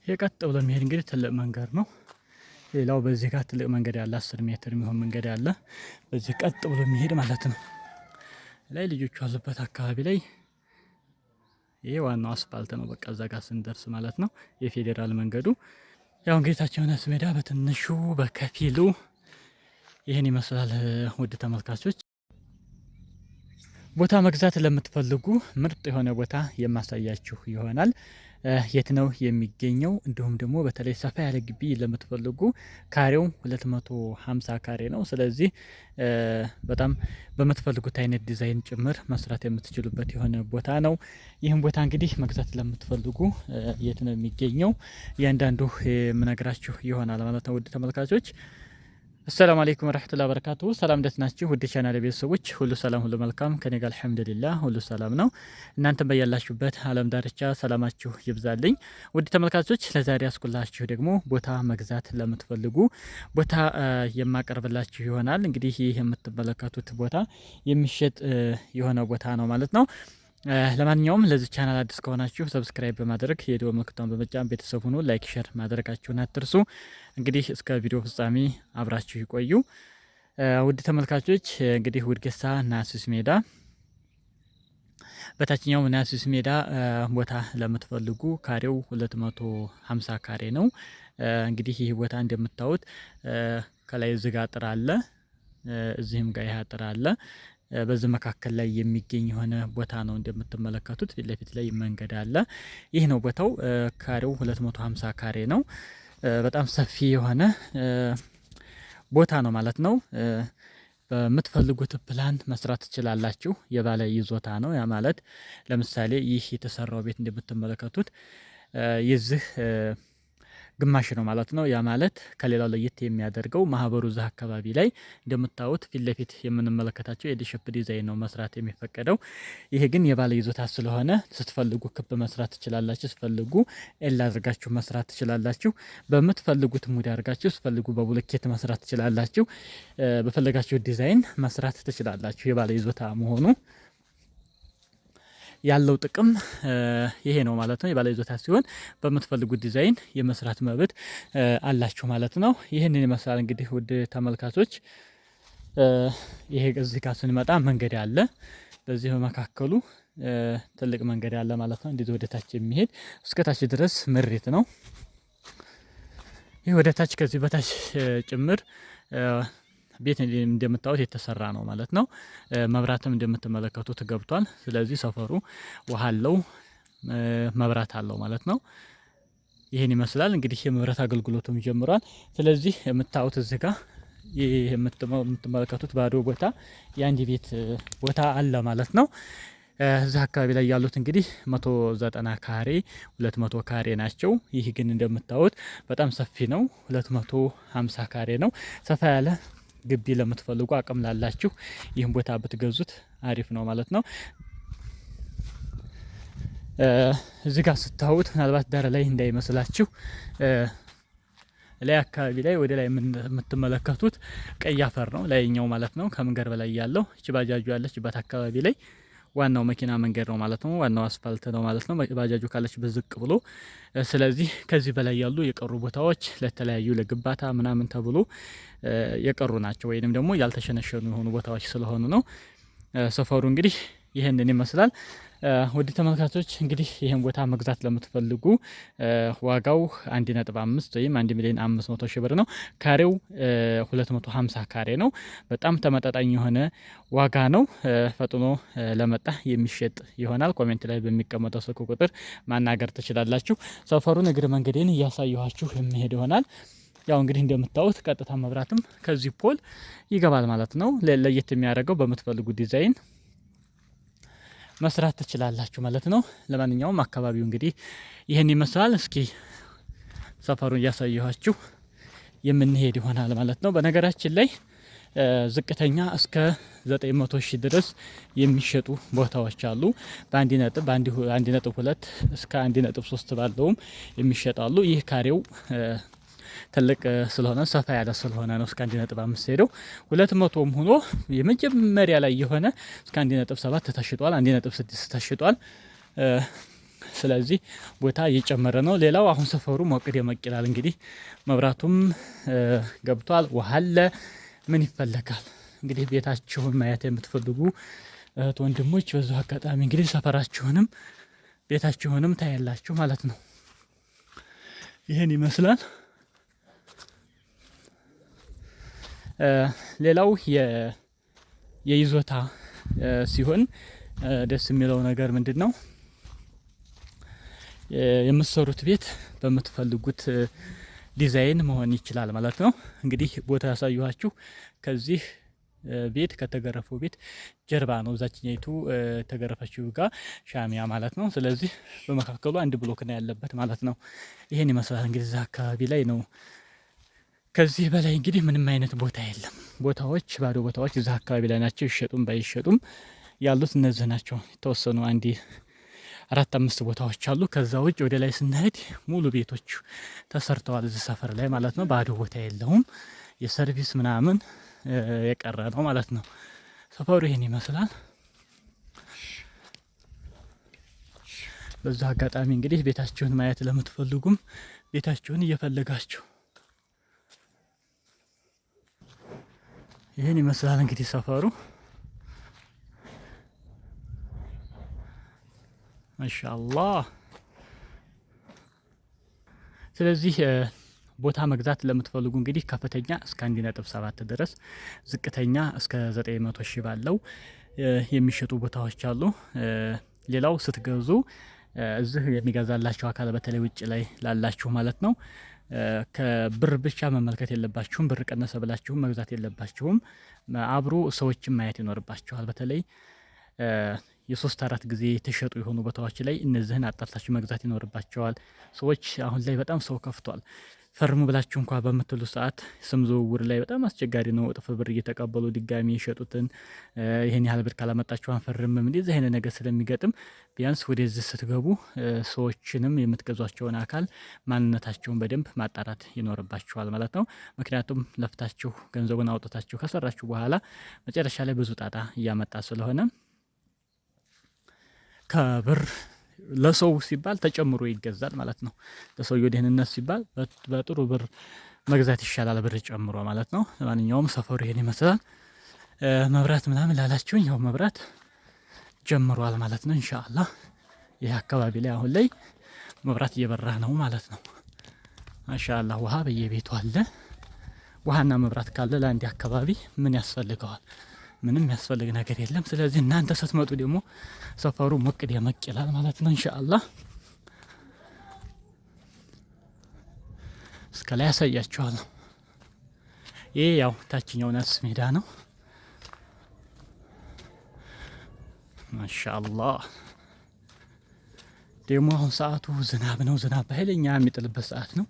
ይሄ ቀጥ ብሎ የሚሄድ እንግዲህ ትልቅ መንገድ ነው። ሌላው በዚህ ጋር ትልቅ መንገድ ያለ 10 ሜትር የሚሆን መንገድ ያለ በዚህ ቀጥ ብሎ የሚሄድ ማለት ነው። ላይ ልጆቹ ያሉበት አካባቢ ላይ ይሄ ዋናው አስፋልት ነው። በቃ እዛ ጋር ስንደርስ ማለት ነው የፌዴራል መንገዱ። ያው ጌታቸው ነስ ሜዳ በትንሹ በከፊሉ ይህን ይመስላል። ውድ ተመልካቾች ቦታ መግዛት ለምትፈልጉ ምርጥ የሆነ ቦታ የማሳያችሁ ይሆናል። የት ነው የሚገኘው? እንዲሁም ደግሞ በተለይ ሰፋ ያለ ግቢ ለምትፈልጉ ካሬው 250 ካሬ ነው። ስለዚህ በጣም በምትፈልጉት አይነት ዲዛይን ጭምር መስራት የምትችሉበት የሆነ ቦታ ነው። ይህም ቦታ እንግዲህ መግዛት ለምትፈልጉ የት ነው የሚገኘው? እያንዳንዱ የምነግራችሁ ይሆናል ማለት ነው። ውድ ተመልካቾች አሰላሙ አለይኩም ወራህመቱላሂ ወበረካቱሁ። ሰላም እንዴት ናችሁ? ውድ ቻናል ቤተሰቦች ሁሉ ሰላም ሁሉ መልካም ከኔ ጋር አልሐምዱሊላህ ሁሉ ሰላም ነው። እናንተም በያላችሁበት ዓለም ዳርቻ ሰላማችሁ ይብዛልኝ። ውድ ተመልካቾች ለዛሬ ያስኩላችሁ ደግሞ ቦታ መግዛት ለምትፈልጉ ቦታ የማቀርብላችሁ ይሆናል። እንግዲህ ይህ የምትመለከቱት ቦታ የሚሸጥ የሆነ ቦታ ነው ማለት ነው። ለማንኛውም ለዚህ ቻናል አዲስ ከሆናችሁ ሰብስክራይብ በማድረግ የደወል ምልክቱን በመጫን ቤተሰብ ሁኑ። ላይክ ሼር ማድረጋችሁን አትርሱ። እንግዲህ እስከ ቪዲዮ ፍጻሜ አብራችሁ ይቆዩ። ውድ ተመልካቾች እንግዲህ ውድገሳ ናሲስ ሜዳ በታችኛው ናሲስ ሜዳ ቦታ ለምትፈልጉ ካሬው 250 ካሬ ነው። እንግዲህ ይህ ቦታ እንደምታዩት ከላይ ዝጋ አጥር አለ፣ እዚህም ጋር ይህ አጥር አለ። በዚህ መካከል ላይ የሚገኝ የሆነ ቦታ ነው። እንደምትመለከቱት ፊት ለፊት ላይ መንገድ አለ። ይህ ነው ቦታው። ካሬው 250 ካሬ ነው። በጣም ሰፊ የሆነ ቦታ ነው ማለት ነው። በምትፈልጉት ፕላን መስራት ትችላላችሁ። የባለ ይዞታ ነው። ያ ማለት ለምሳሌ ይህ የተሰራው ቤት እንደምትመለከቱት የዚህ ግማሽ ነው ማለት ነው። ያ ማለት ከሌላው ለየት የሚያደርገው ማህበሩ እዛ አካባቢ ላይ እንደምታዩት ፊት ለፊት የምንመለከታቸው የዲሸፕ ዲዛይን ነው መስራት የሚፈቀደው። ይሄ ግን የባለ ይዞታ ስለሆነ ስትፈልጉ ክብ መስራት ትችላላችሁ፣ ስትፈልጉ ኤል አድርጋችሁ መስራት ትችላላችሁ። በምትፈልጉት ሙድ አድርጋችሁ ስትፈልጉ በብሎኬት መስራት ትችላላችሁ። በፈለጋችሁ ዲዛይን መስራት ትችላላችሁ። የባለ ይዞታ መሆኑ ያለው ጥቅም ይሄ ነው ማለት ነው። የባለ ይዞታ ሲሆን በምትፈልጉት ዲዛይን የመስራት መብት አላችሁ ማለት ነው። ይህንን ይመስላል እንግዲህ ውድ ተመልካቾች። ይሄ እዚህ ጋር ስንመጣ መንገድ አለ። በዚህ በመካከሉ ትልቅ መንገድ አለ ማለት ነው። እንዲህ ወደ ታች የሚሄድ እስከ ታች ድረስ ምሪት ነው። ይህ ወደ ታች ከዚህ በታች ጭምር ቤት እንደምታዩት የተሰራ ነው ማለት ነው። መብራትም እንደምትመለከቱት ገብቷል። ስለዚህ ሰፈሩ ውሃ አለው፣ መብራት አለው ማለት ነው። ይህን ይመስላል እንግዲህ የመብራት አገልግሎቱም ጀምሯል። ስለዚህ የምታዩት እዚህ ጋር የምትመለከቱት ባዶ ቦታ የአንድ ቤት ቦታ አለ ማለት ነው። እዚህ አካባቢ ላይ ያሉት እንግዲህ 190 ካሬ 200 ካሬ ናቸው። ይህ ግን እንደምታዩት በጣም ሰፊ ነው። 250 ካሬ ነው። ሰፋ ያለ ግቢ ለምትፈልጉ አቅም ላላችሁ ይህን ቦታ ብትገዙት አሪፍ ነው ማለት ነው። እዚህ ጋር ስታዩት ምናልባት ዳር ላይ እንዳይመስላችሁ ላይ አካባቢ ላይ ወደ ላይ የምትመለከቱት ቀይ አፈር ነው ላይኛው ማለት ነው። ከመንገድ በላይ ያለው እቺ ባጃጁ ያለችበት አካባቢ ላይ ዋናው መኪና መንገድ ነው ማለት ነው። ዋናው አስፋልት ነው ማለት ነው። ባጃጁ ካለች በዝቅ ብሎ ስለዚህ ከዚህ በላይ ያሉ የቀሩ ቦታዎች ለተለያዩ ለግንባታ ምናምን ተብሎ የቀሩ ናቸው፣ ወይንም ደግሞ ያልተሸነሸኑ የሆኑ ቦታዎች ስለሆኑ ነው። ሰፈሩ እንግዲህ ይህንን ይመስላል። ውድ ተመልካቾች እንግዲህ ይህን ቦታ መግዛት ለምትፈልጉ ዋጋው 1.5 ወይም 1,500,000 ብር ነው። ካሬው 250 ካሬ ነው። በጣም ተመጣጣኝ የሆነ ዋጋ ነው። ፈጥኖ ለመጣ የሚሸጥ ይሆናል። ኮሜንት ላይ በሚቀመጠው ስልክ ቁጥር ማናገር ትችላላችሁ። ሰፈሩን እግር መንገዴን እያሳየኋችሁ የሚሄድ ይሆናል። ያው እንግዲህ እንደምታዩት ቀጥታ መብራትም ከዚህ ፖል ይገባል ማለት ነው። ለየት የሚያደርገው በምትፈልጉ ዲዛይን መስራት ትችላላችሁ ማለት ነው። ለማንኛውም አካባቢው እንግዲህ ይህን ይመስላል። እስኪ ሰፈሩን እያሳየኋችሁ የምንሄድ ይሆናል ማለት ነው። በነገራችን ላይ ዝቅተኛ እስከ 900,000 ድረስ የሚሸጡ ቦታዎች አሉ። በ1.2 እስከ 1.3 ባለውም የሚሸጣሉ። ይህ ካሬው ትልቅ ስለሆነ ሰፋ ያለ ስለሆነ ነው እስከ 1.5 ሄደው 200ም ሆኖ የመጀመሪያ ላይ የሆነ እስከ 1.7 ተሽጧል፣ 1.6 ተሽጧል። ስለዚህ ቦታ እየጨመረ ነው። ሌላው አሁን ሰፈሩ ሞቅ ደመቅ ይላል። እንግዲህ መብራቱም ገብቷል፣ ውሃ አለ። ምን ይፈለጋል እንግዲህ ቤታችሁን ማየት የምትፈልጉ እህት ወንድሞች በዚሁ አጋጣሚ እንግዲህ ሰፈራችሁንም ቤታችሁንም ታያላችሁ ማለት ነው። ይህን ይመስላል። ሌላው የይዞታ ሲሆን ደስ የሚለው ነገር ምንድን ነው? የምትሰሩት ቤት በምትፈልጉት ዲዛይን መሆን ይችላል ማለት ነው። እንግዲህ ቦታ ያሳየኋችሁ ከዚህ ቤት ከተገረፈው ቤት ጀርባ ነው። እዛችኛይቱ ተገረፈችው ጋር ሻሚያ ማለት ነው። ስለዚህ በመካከሉ አንድ ብሎክ ነው ያለበት ማለት ነው። ይሄን ይመስላል እንግዲህ እዛ አካባቢ ላይ ነው። ከዚህ በላይ እንግዲህ ምንም አይነት ቦታ የለም። ቦታዎች ባዶ ቦታዎች እዛ አካባቢ ላይ ናቸው። ይሸጡም ባይሸጡም ያሉት እነዚህ ናቸው። የተወሰኑ 4-5 ቦታዎች አሉ። ከዛ ውጭ ወደ ላይ ስንሄድ ሙሉ ቤቶች ተሰርተዋል እዚህ ሰፈር ላይ ማለት ነው። ባዶ ቦታ የለውም። የሰርቪስ ምናምን የቀረ ነው ማለት ነው። ሰፈሩ ይሄን ይመስላል። በዛ አጋጣሚ እንግዲህ ቤታችሁን ማየት ለምትፈልጉም ቤታችሁን እየፈለጋችሁ ይሄን ይመስላል እንግዲህ ሰፈሩ ማሻአላህ። ስለዚህ ቦታ መግዛት ለምትፈልጉ እንግዲህ ከፍተኛ እስከ 1.7 ድረስ ዝቅተኛ እስከ 900 ሺህ ባለው የሚሸጡ ቦታዎች አሉ። ሌላው ስትገዙ እዚህ የሚገዛላችሁ አካል በተለይ ውጭ ላይ ላላችሁ ማለት ነው ከብር ብቻ መመልከት የለባችሁም። ብር ቀነሰ ብላችሁም መግዛት የለባችሁም። አብሮ ሰዎችን ማየት ይኖርባችኋል። በተለይ የ3-4 ጊዜ የተሸጡ የሆኑ ቦታዎች ላይ እነዚህን አጣርታችሁ መግዛት ይኖርባቸዋል። ሰዎች አሁን ላይ በጣም ሰው ከፍቷል። ፈርሙ ብላችሁ እንኳ በምትሉ ሰዓት ስም ዝውውር ላይ በጣም አስቸጋሪ ነው። እጥፍ ብር እየተቀበሉ ድጋሚ የሸጡትን ይህን ያህል ብር ካላመጣችሁ አንፈርምም። እንደዚህ አይነት ነገር ስለሚገጥም ቢያንስ ወደዚህ ስትገቡ ሰዎችንም የምትገዟቸውን አካል ማንነታቸውን በደንብ ማጣራት ይኖርባችኋል ማለት ነው። ምክንያቱም ለፍታችሁ ገንዘቡን አውጥታችሁ ከሰራችሁ በኋላ መጨረሻ ላይ ብዙ ጣጣ እያመጣ ስለሆነ ከብር ለሰው ሲባል ተጨምሮ ይገዛል ማለት ነው። ለሰውየው ደህንነት ሲባል በጥሩ ብር መግዛት ይሻላል፣ ብር ጨምሮ ማለት ነው። ለማንኛውም ሰፈሩ ይሄን ይመስላል። መብራት ምናምን ላላችሁኝ ያው መብራት ጀምሯል ማለት ነው። ኢንሻአላህ ይህ አካባቢ ላይ አሁን ላይ መብራት እየበራ ነው ማለት ነው። ማሻአላህ ውሃ በየቤቱ አለ። ውሃና መብራት ካለ ለአንድ አካባቢ ምን ያስፈልገዋል? ምንም ያስፈልግ ነገር የለም። ስለዚህ እናንተ ስትመጡ ደግሞ ሰፈሩ ሞቅ ደመቅ ይላል ማለት ነው። ኢንሻአላህ እስከ ላይ ያሳያችኋለሁ። ይሄ ያው ታችኛው ናስ ሜዳ ነው። ማሻአላህ ደግሞ አሁን ሰዓቱ ዝናብ ነው። ዝናብ በኃይለኛ የሚጥልበት ሰዓት ነው።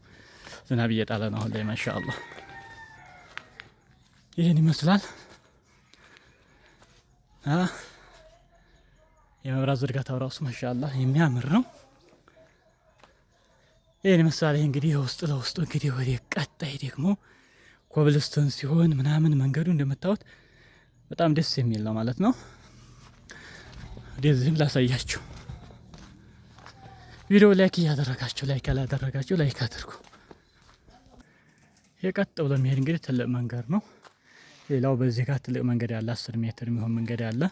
ዝናብ እየጣለ ነው አሁን ላይ ማሻአላህ። ይሄን ይመስላል። የመብራት ዝርጋታው ራሱ ማሻአላህ የሚያምር ነው። ይሄን ይመስላል። ይሄ እንግዲህ ውስጥ ለውስጡ እንግዲህ ወደ ቀጣይ ደግሞ ኮብልስቶን ሲሆን ምናምን መንገዱ እንደምታዩት በጣም ደስ የሚል ነው ማለት ነው። ወደዚህም ላሳያችሁ። ቪዲዮ ላይክ እያደረጋችሁ ላይክ ያላደረጋችሁ ላይክ አድርጉ። የቀጥ ብሎ የሚሄድ እንግዲህ ትልቅ መንገድ ነው። ሌላው በዚህ ጋር ትልቅ መንገድ ያለ 10 ሜትር የሚሆን መንገድ ያለ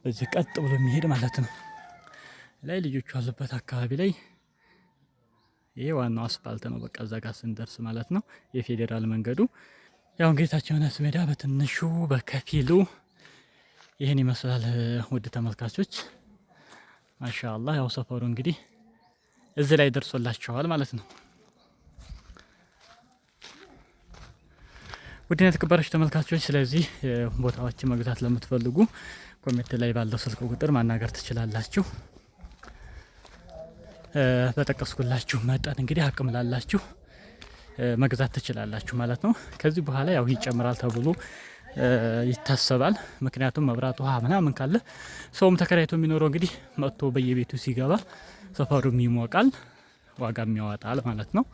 በዚህ ቀጥ ብሎ የሚሄድ ማለት ነው። ላይ ልጆቹ ያሉበት አካባቢ ላይ ይሄ ዋናው አስፋልት ነው። በቃ እዛ ጋር ስንደርስ ማለት ነው የፌዴራል መንገዱ። ያው እንግዲህ ታችኛው ናስ ሜዳ በትንሹ በከፊሉ ይሄን ይመስላል። ውድ ተመልካቾች ማሻአላህ ያው ሰፈሩ እንግዲህ እዚህ ላይ ደርሶላችኋል ማለት ነው። ውድና የተከበራችሁ ተመልካቾች ስለዚህ ቦታዎችን መግዛት ለምትፈልጉ ኮሜንት ላይ ባለው ስልክ ቁጥር ማናገር ትችላላችሁ። በጠቀስኩላችሁ መጠን እንግዲህ አቅም ላላችሁ መግዛት ትችላላችሁ ማለት ነው። ከዚህ በኋላ ያው ይጨምራል ተብሎ ይታሰባል። ምክንያቱም መብራት ውሃ ምናምን ካለ ሰውም ተከራይቶ የሚኖረው እንግዲህ መጥቶ በየቤቱ ሲገባ ሰፈሩም ይሞቃል፣ ዋጋም ያወጣል ማለት ነው።